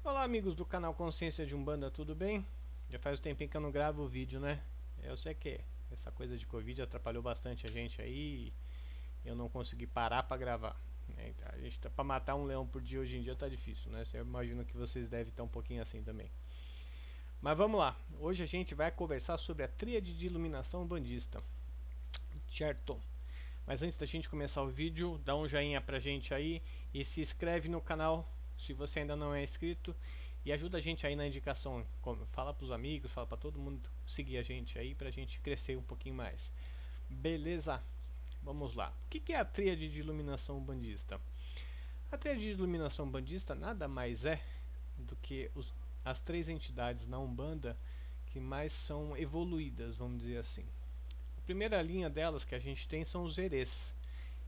Olá amigos do canal Consciência de Umbanda, tudo bem? Já faz um tempinho que eu não gravo o vídeo, né? Eu sei que essa coisa de Covid atrapalhou bastante a gente aí e eu não consegui parar pra gravar, né? Então, a gente tá pra matar um leão por dia hoje em dia tá difícil, né? Eu imagino que vocês devem estar um pouquinho assim também. Mas vamos lá, hoje a gente vai conversar sobre a tríade de iluminação bandista, certo? Mas antes da gente começar o vídeo, dá um joinha pra gente aí e se inscreve no canal se você ainda não é inscrito e ajuda a gente aí na indicação. Fala pros amigos, fala pra todo mundo seguir a gente aí pra gente crescer um pouquinho mais. Beleza? Vamos lá. O que é a tríade de iluminação bandista? A tríade de iluminação bandista nada mais é do que as três entidades na Umbanda que mais são evoluídas, vamos dizer assim. A primeira linha delas que a gente tem são os erês.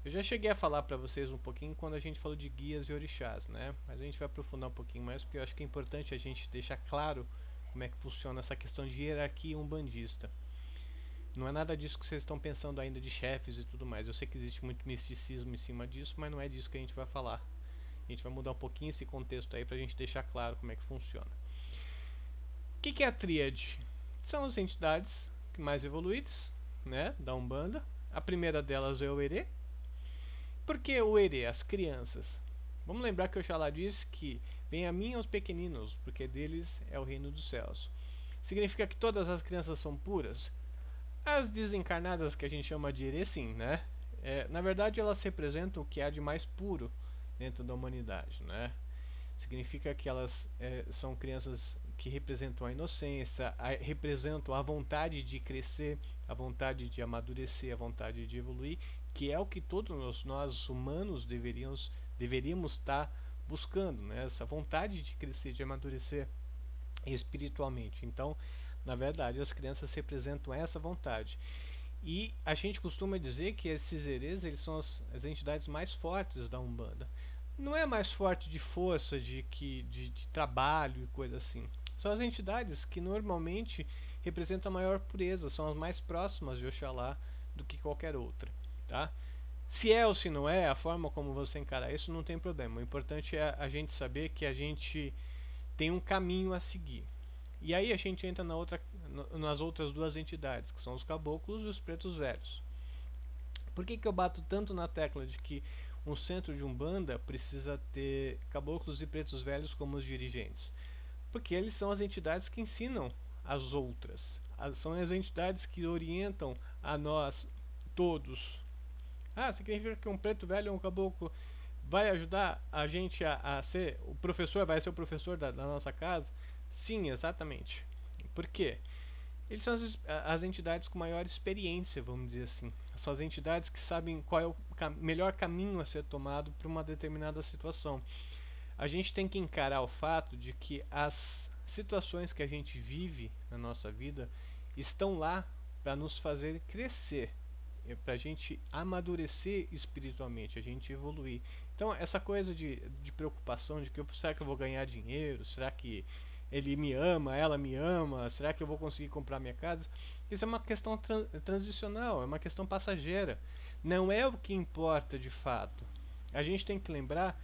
Eu já cheguei a falar para vocês um pouquinho quando a gente falou de guias e orixás, né? Mas a gente vai aprofundar um pouquinho mais porque eu acho que é importante a gente deixar claro como é que funciona essa questão de hierarquia umbandista. Não é nada disso que vocês estão pensando ainda de chefes e tudo mais. Eu sei que existe muito misticismo em cima disso, mas não é disso que a gente vai falar. A gente vai mudar um pouquinho esse contexto aí pra gente deixar claro como é que funciona. O que é a tríade? São as entidades mais evoluídas, né, da Umbanda. A primeira delas é o Herê. Por que o Herê? As crianças. Vamos lembrar que Oxalá disse que vem a mim aos pequeninos, porque deles é o reino dos céus. Significa que todas as crianças são puras? As desencarnadas que a gente chama de Herê, sim, né? Na verdade, elas representam o que há de mais puro dentro da humanidade, né? Significa que elas são crianças que representam a inocência, representam a vontade de crescer, a vontade de amadurecer, a vontade de evoluir, que é o que todos nós humanos deveríamos estar buscando, né? Essa vontade de crescer, de amadurecer espiritualmente. Então, na verdade, as crianças representam essa vontade. E a gente costuma dizer que esses herês eles são as entidades mais fortes da Umbanda. Não é mais forte de força, de trabalho e coisa assim. São as entidades que normalmente representam a maior pureza, são as mais próximas de Oxalá do que qualquer outra. Tá? Se é ou se não é, a forma como você encarar isso não tem problema. O importante é a gente saber que a gente tem um caminho a seguir. E aí a gente entra nas outras duas entidades, que são os caboclos e os pretos velhos. Por que eu bato tanto na tecla de que um centro de Umbanda precisa ter caboclos e pretos velhos como os dirigentes? Porque eles são as entidades que ensinam as outras. São as entidades que orientam a nós todos. Ah, significa que um preto velho ou um caboclo vai ajudar a gente a ser o professor, vai ser o professor da nossa casa? Sim, exatamente. Por quê? Eles são as entidades com maior experiência, vamos dizer assim. São as entidades que sabem qual é o melhor caminho a ser tomado para uma determinada situação. A gente tem que encarar o fato de que as situações que a gente vive na nossa vida estão lá para nos fazer crescer, para a gente amadurecer espiritualmente, a gente evoluir. Então, essa coisa de preocupação de que será que eu vou ganhar dinheiro, será que ele me ama, ela me ama, será que eu vou conseguir comprar minha casa? Isso é uma questão transicional, é uma questão passageira. Não é o que importa de fato. A gente tem que lembrar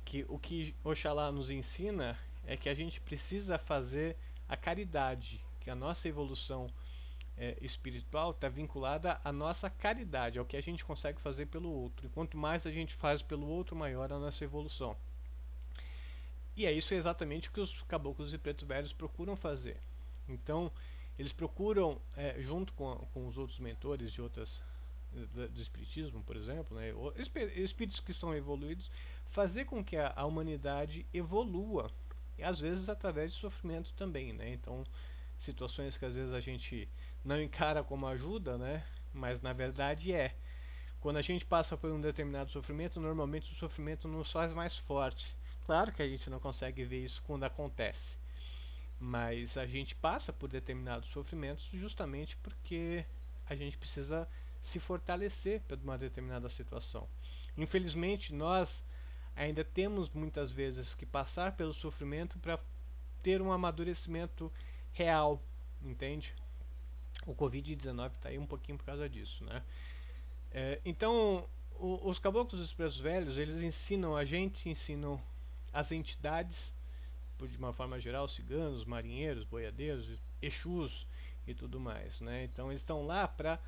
que o que Oxalá nos ensina é que a gente precisa fazer a caridade, que a nossa evolução espiritual está vinculada à nossa caridade, ao que a gente consegue fazer pelo outro. E quanto mais a gente faz pelo outro, maior a nossa evolução. E é isso exatamente o que os caboclos e pretos velhos procuram fazer. Então, eles procuram, junto com os outros mentores de outras do espiritismo, por exemplo, né, espíritos que são evoluídos, fazer com que a humanidade evolua, e às vezes através de sofrimento também, né? Então, situações que às vezes a gente não encara como ajuda, né? Mas na verdade é. Quando a gente passa por um determinado sofrimento, normalmente o sofrimento nos faz mais forte. Claro que a gente não consegue ver isso quando acontece, mas a gente passa por determinados sofrimentos justamente porque a gente precisa se fortalecer por uma determinada situação. Infelizmente, nós ainda temos muitas vezes que passar pelo sofrimento para ter um amadurecimento real, entende? O Covid-19 está aí um pouquinho por causa disso, né? Então, os caboclos dos pretos velhos, eles ensinam a gente, ensinam as entidades, de uma forma geral, ciganos, marinheiros, boiadeiros, exus e tudo mais, né? Então eles estão lá para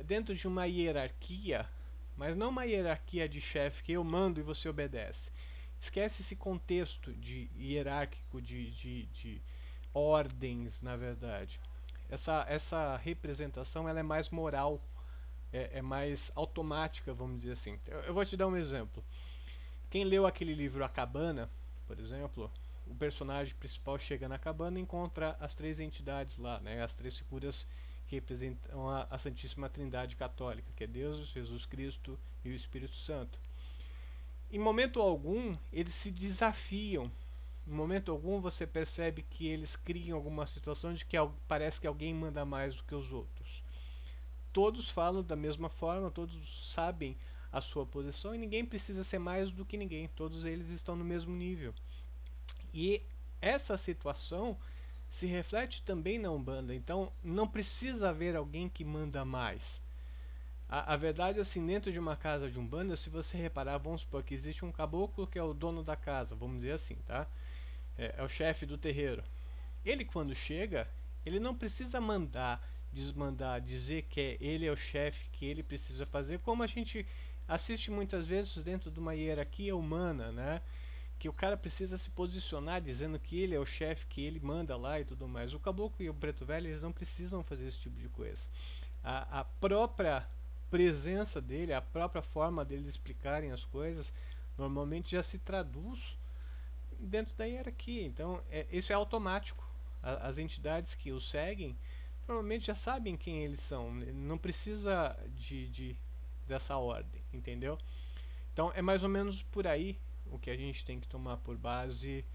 dentro de uma hierarquia, mas não uma hierarquia de chefe que eu mando e você obedece. Esquece esse contexto de hierárquico, de ordens, na verdade. Essa representação ela é mais moral, é mais automática, vamos dizer assim. Eu vou te dar um exemplo. Quem leu aquele livro A Cabana, por exemplo, o personagem principal chega na cabana e encontra as três entidades lá, né, as três figuras que representam a Santíssima Trindade Católica, que é Deus, Jesus Cristo e o Espírito Santo. Em momento algum, eles se desafiam. Em momento algum, você percebe que eles criam alguma situação de que parece que alguém manda mais do que os outros. Todos falam da mesma forma, todos sabem a sua posição e ninguém precisa ser mais do que ninguém. Todos eles estão no mesmo nível. E essa situação se reflete também na Umbanda. Então, não precisa haver alguém que manda mais. A verdade é assim, dentro de uma casa de Umbanda, se você reparar, vamos supor que existe um caboclo que é o dono da casa, vamos dizer assim, tá? É o chefe do terreiro. Ele quando chega, ele não precisa mandar, desmandar, dizer que ele é o chefe, que ele precisa fazer, como a gente assiste muitas vezes dentro de uma hierarquia humana, né? Que o cara precisa se posicionar dizendo que ele é o chefe, que ele manda lá e tudo mais. O caboclo e o preto velho, eles não precisam fazer esse tipo de coisa. A própria presença dele, a própria forma deles explicarem as coisas, normalmente já se traduz dentro da hierarquia. Então, isso é automático. As entidades que o seguem normalmente já sabem quem eles são. Não precisa dessa ordem, entendeu? Então, é mais ou menos por aí o que a gente tem que tomar por base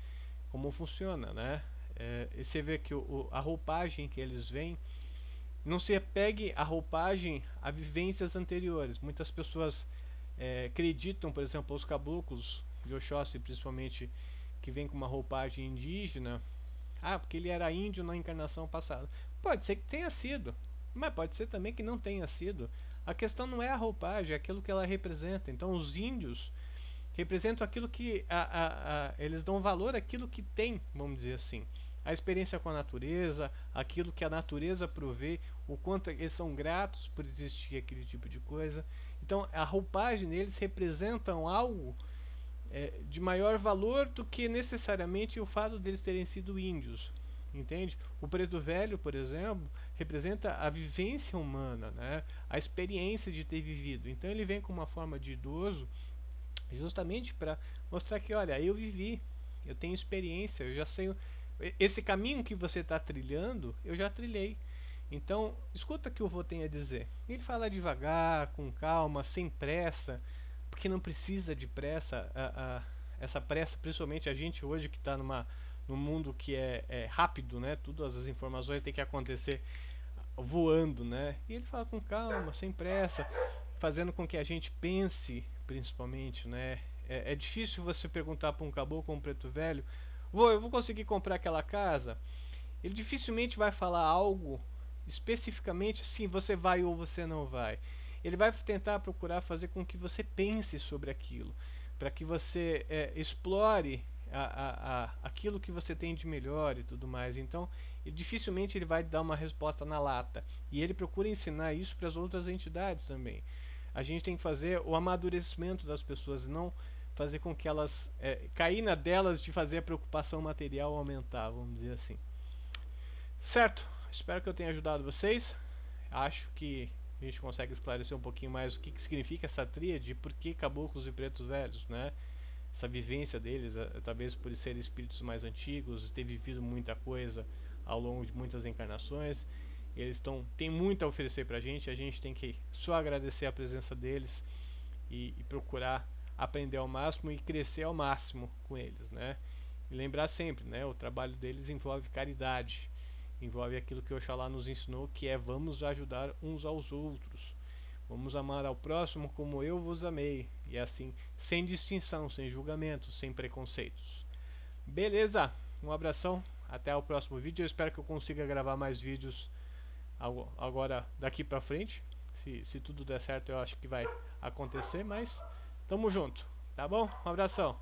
como funciona, né? E você vê que a roupagem que eles veem, não se apegue a roupagem a vivências anteriores. Muitas pessoas acreditam, por exemplo, os caboclos de Oxóssi, principalmente, que vem com uma roupagem indígena, porque ele era índio na encarnação passada. Pode ser que tenha sido, mas pode ser também que não tenha sido. A questão não é a roupagem, é aquilo que ela representa. Então os índios representam aquilo que eles dão valor àquilo que tem, vamos dizer assim. A experiência com a natureza, aquilo que a natureza provê, o quanto eles são gratos por existir aquele tipo de coisa. Então a roupagem deles representam algo de maior valor do que necessariamente o fato deles terem sido índios, entende? O preto velho, por exemplo, representa a vivência humana, né? A experiência de ter vivido. Então ele vem com uma forma de idoso justamente para mostrar que, olha, eu vivi, eu tenho experiência, eu já sei esse caminho que você está trilhando, eu já trilhei. Então escuta o que o vô tem a dizer. Ele fala devagar, com calma, sem pressa, porque não precisa de pressa. Essa pressa, principalmente a gente hoje que está num mundo que é rápido, né? Todas as informações têm que acontecer voando, né? E ele fala com calma, sem pressa, fazendo com que a gente pense, principalmente, né? É difícil você perguntar para um caboclo ou um preto velho, eu vou conseguir comprar aquela casa? Ele dificilmente vai falar algo especificamente assim, você vai ou você não vai. Ele vai tentar procurar fazer com que você pense sobre aquilo, para que você explore aquilo que você tem de melhor e tudo mais. Então, dificilmente ele vai dar uma resposta na lata. E ele procura ensinar isso para as outras entidades também. A gente tem que fazer o amadurecimento das pessoas, não fazer com que elas cair na delas de fazer a preocupação material aumentar, vamos dizer assim. Certo? Espero que eu tenha ajudado vocês. Acho que a gente consegue esclarecer um pouquinho mais o que significa essa tríade e por que caboclos e pretos velhos, né? Essa vivência deles, talvez por serem espíritos mais antigos, ter vivido muita coisa ao longo de muitas encarnações. Eles têm muito a oferecer pra gente, a gente tem que só agradecer a presença deles e procurar aprender ao máximo e crescer ao máximo com eles, né? E lembrar sempre, né? O trabalho deles envolve caridade. Envolve aquilo que Oxalá nos ensinou, que é vamos ajudar uns aos outros. Vamos amar ao próximo como eu vos amei. E assim, sem distinção, sem julgamento, sem preconceitos. Beleza? Um abração. Até o próximo vídeo. Eu espero que eu consiga gravar mais vídeos agora daqui pra frente. Se tudo der certo, eu acho que vai acontecer. Mas tamo junto. Tá bom? Um abração.